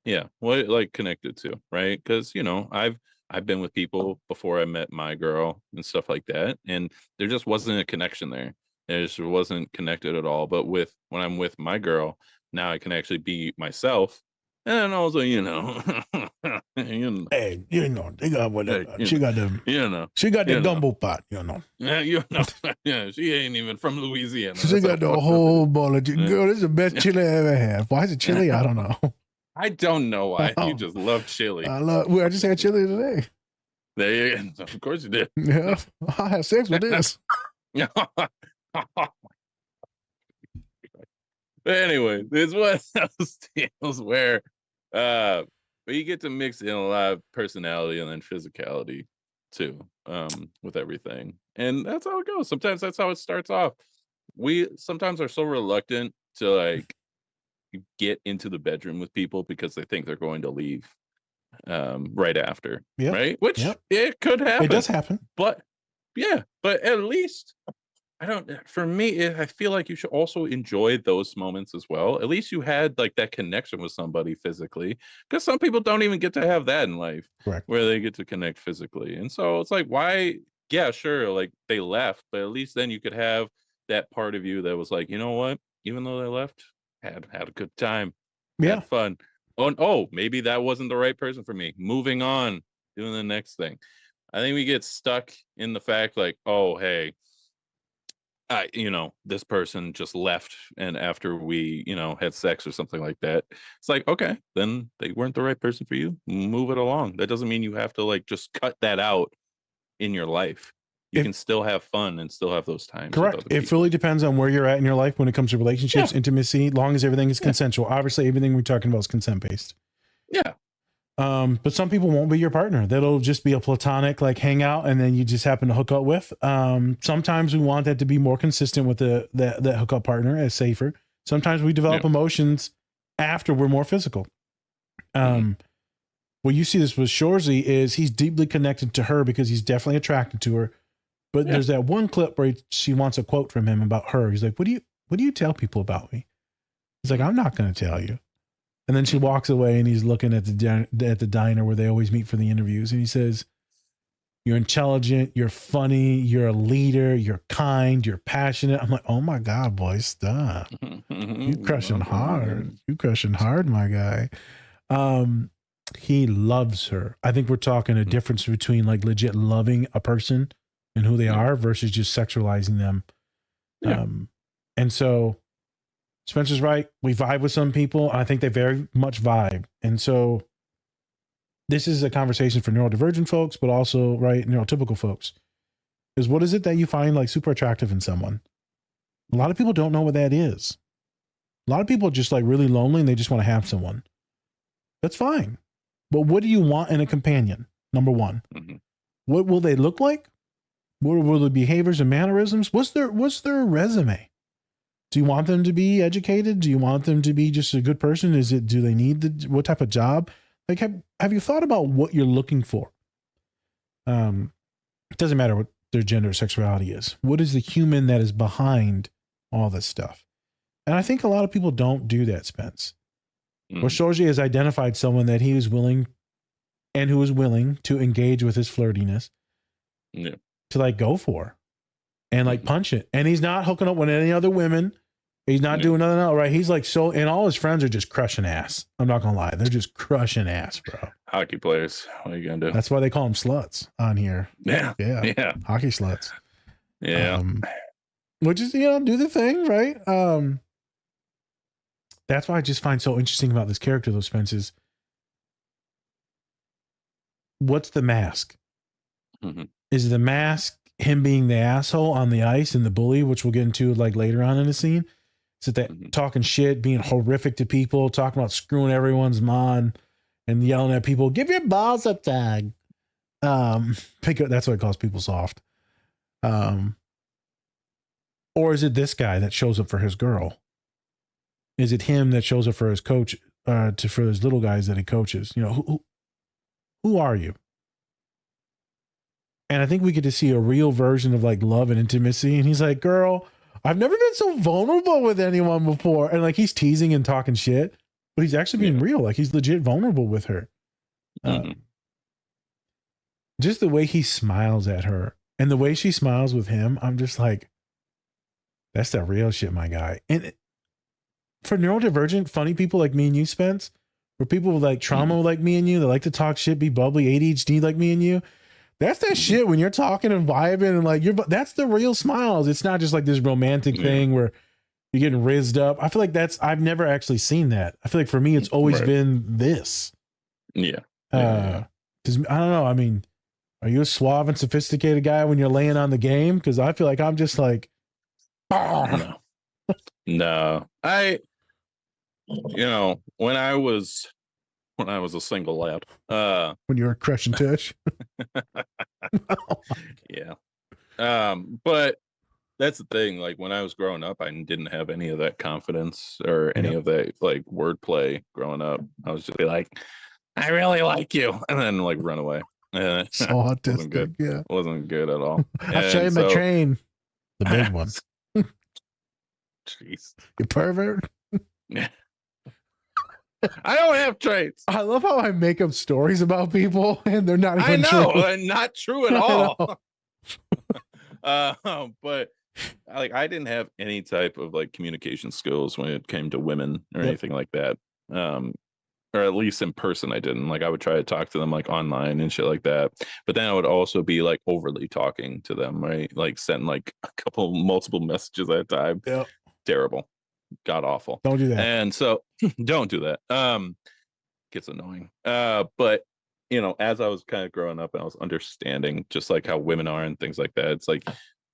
Yeah, what it, like connected to, right? Because I've been with people before I met my girl and stuff like that, and there just wasn't a connection there. There just wasn't connected at all. But with when I'm with my girl, now I can actually be myself, and also, Hey, they got what hey, you know, she got the you know, gumbo pot, you know. yeah, yeah, she ain't even from Louisiana. She That's how got the fucked up it whole is. bowl of girl. This is the best chili I ever had. Why is it chili? I don't know. I don't know why you Oh, just love chili. well, I just had chili today. There, of course you did. Yeah, I had sex with this. Anyway, it's one of those deals where you get to mix in a lot of personality and then physicality too, with everything. And that's how it goes. Sometimes that's how it starts off. We sometimes are so reluctant to like get into the bedroom with people because they think they're going to leave right after, Yep, right? Which yep. it could It happen. does happen. But yeah, but at least I don't for me, I feel like you should also enjoy those moments as well. At least you had like that connection with somebody physically, because some people don't even get to have that in life Correct. where they get to connect physically. And so it's like, why? Yeah, sure, like they left, but at least then you could have that part of you that was like, you know what? Even though they left, had a good time, Yeah. had fun. Oh, maybe that wasn't the right person for me. Moving on, doing the next thing. I think we get stuck in the fact like, oh, hey, this person just left, and after we, had sex or something like that, it's like, okay, then they weren't the right person for you. Move it along. That doesn't mean you have to like just cut that out in your life. You If can still have fun and still have those times with correct, other it people. really depends on where you're at in your life when it comes to relationships, Yeah, intimacy. Long as everything is yeah, consensual. Obviously, everything we're talking about is consent based. yeah, But some people won't be your partner. That'll just be a platonic like hangout, and then you just happen to hook up with. Sometimes we want that to be more consistent with that hookup partner as safer. Sometimes we yeah. develop emotions after we're more physical. Hmm. Well, you see this with Shorsey is he's deeply connected to her because he's definitely attracted to her. But Yeah. there's that one clip where she wants a quote from him about her. He's like, "What do you tell people about me?" He's like, "I'm not going to tell you." And then she Hmm. walks away, and he's looking at the diner where they always meet for the interviews, and he says, "You're intelligent, you're funny, you're a leader, you're kind, you're passionate." I'm like, "Oh my god, boy, stop! You crushing hard, you crushing hard, my guy." Um, he loves her. I think we're talking a difference between like legit loving a person and who they Yeah. are versus just sexualizing them. Yeah. And so Spencer's right. We vibe with some people. I think they very much vibe. And so this is a conversation for neurodivergent folks, but also, right, neurotypical folks. Is what is it that you find like super attractive in someone? A lot of people don't know what that is. A lot of people are just like really lonely and they just want to have someone. That's fine. But what do you want in a companion? Number one. Hmm. What will they look like? What will the behaviors and mannerisms? What's their resume? Do you want them to be educated? Do you want them to be just a good person? Do they need what type of job? Like, have you thought about what you're looking for? It doesn't matter what their gender or sexuality is. What is the human that is behind all this stuff? And I think a lot of people don't do that, Spence. Well, Shorsey has identified someone that he was willing and who was willing to engage with his flirtiness Yeah. to like go for and like punch it. And he's not hooking up with any other women. He's not doing nothing else, right? He's like, so, and all his friends are just crushing ass. I'm not going to lie. They're just crushing ass, bro. Hockey players. What are you going to do? That's why they call them sluts on here. Yeah. Yeah. Yeah. Hockey sluts. Yeah. Which is, do the thing, right? That's why I just find so interesting about this character, though, Spence, is what's the mask? Mm-hmm. Is the mask him being the asshole on the ice and the bully, which we'll get into like later on in the scene? Is it that talking shit, being horrific to people, talking about screwing everyone's mind and yelling at people, give your balls a tag. That's what it calls people soft. Or is it this guy that shows up for his girl? Is it him that shows up for his coach, for his little guys that he coaches? Who are you? And I think we get to see a real version of like love and intimacy. And he's like, girl, I've never been so vulnerable with anyone before. And like, he's teasing and talking shit, But he's actually being real. Like he's legit vulnerable with her. Just the way he smiles at her and the way she smiles with him, I'm just like, that's the real shit, my guy. And for neurodivergent, funny people like me and you, Spence, for people with like trauma like me and you that like to talk shit, be bubbly, ADHD like me and you, that's that shit when you're talking and vibing and like that's the real smiles. It's not just like this romantic thing where you're getting rizzed up. I feel like I've never actually seen that. I feel like for me, it's always been this. Yeah. Because I don't know. I mean, are you a suave and sophisticated guy when you're laying on the game? Because I feel like I'm just like, no. When I was a single lad, when you were crushing tush. Yeah. But that's the thing. Like when I was growing up, I didn't have any of that confidence or any of that like wordplay growing up. I was just be like, I really like you, and then like run away. So autistic, wasn't good. Yeah, wasn't good at all. I'll show you my train, the big one. Jeez, you pervert. I don't have traits. I love how I make up stories about people and they're not even true. And not true at all. But like I didn't have any type of like communication skills when it came to women or anything like that. Or at least in person I didn't. Like I would try to talk to them like online and shit like that. But then I would also be like overly talking to them, right? Like sending like multiple messages at a time. Yeah. Terrible. God awful. Don't do that. And so don't do that. Gets annoying. But as I was kind of growing up and I was understanding just like how women are and things like that, it's like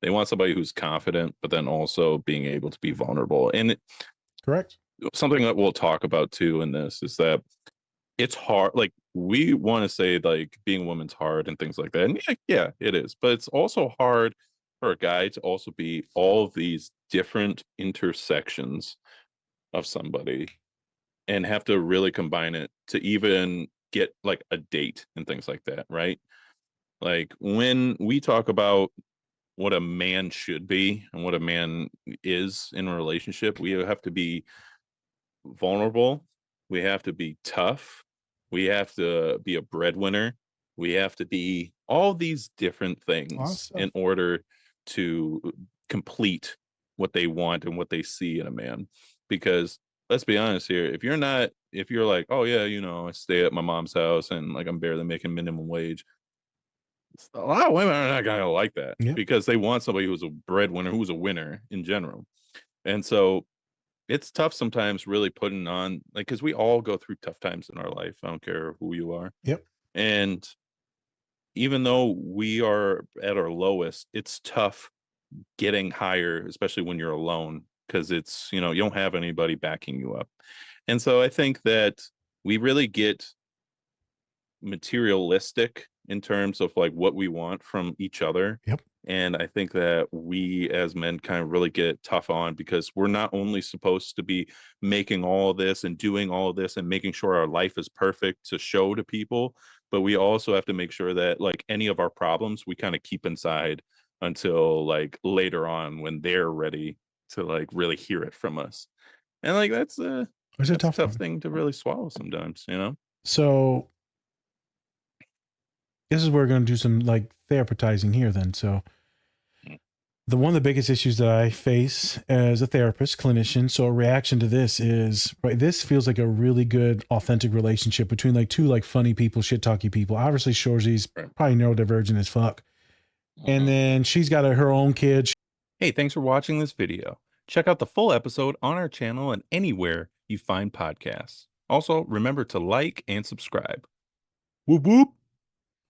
they want somebody who's confident, but then also being able to be vulnerable. And correct. Something that we'll talk about too in this is that it's hard. Like we want to say like being a woman's hard and things like that. And yeah, it is. But it's also hard for a guy to also be all of these different intersections of somebody and have to really combine it to even get like a date and things like that, right? Like when we talk about what a man should be and what a man is in a relationship, we have to be vulnerable, we have to be tough, we have to be a breadwinner, we have to be all these different things in order to complete what they want and what they see in a man. Because let's be honest here, if you're like, oh yeah, I stay at my mom's house and like I'm barely making minimum wage, a lot of women are not gonna like that because they want somebody who's a breadwinner, who's a winner in general. And so it's tough sometimes really putting on like, because we all go through tough times in our life. I don't care who you are. Yep. And even though we are at our lowest, it's tough getting higher, especially when you're alone, because it's, you don't have anybody backing you up. And so I think that we really get materialistic in terms of like what we want from each other. Yep. And I think that we as men kind of really get tough on because we're not only supposed to be making all of this and doing all of this and making sure our life is perfect to show to people, but we also have to make sure that like any of our problems we kind of keep inside until like later on when they're ready to like really hear it from us. And like that's a tough thing to really swallow sometimes, So this is where we're going to do some like therapizing here then. So one of the biggest issues that I face as a therapist, clinician, so a reaction to this is, right, this feels like a really good, authentic relationship between like two like funny people, shit talky people. Obviously, Shorsey's probably neurodivergent as fuck. And then she's got her own kid. Hey, thanks for watching this video. Check out the full episode on our channel and anywhere you find podcasts. Also, remember to like and subscribe. Whoop whoop.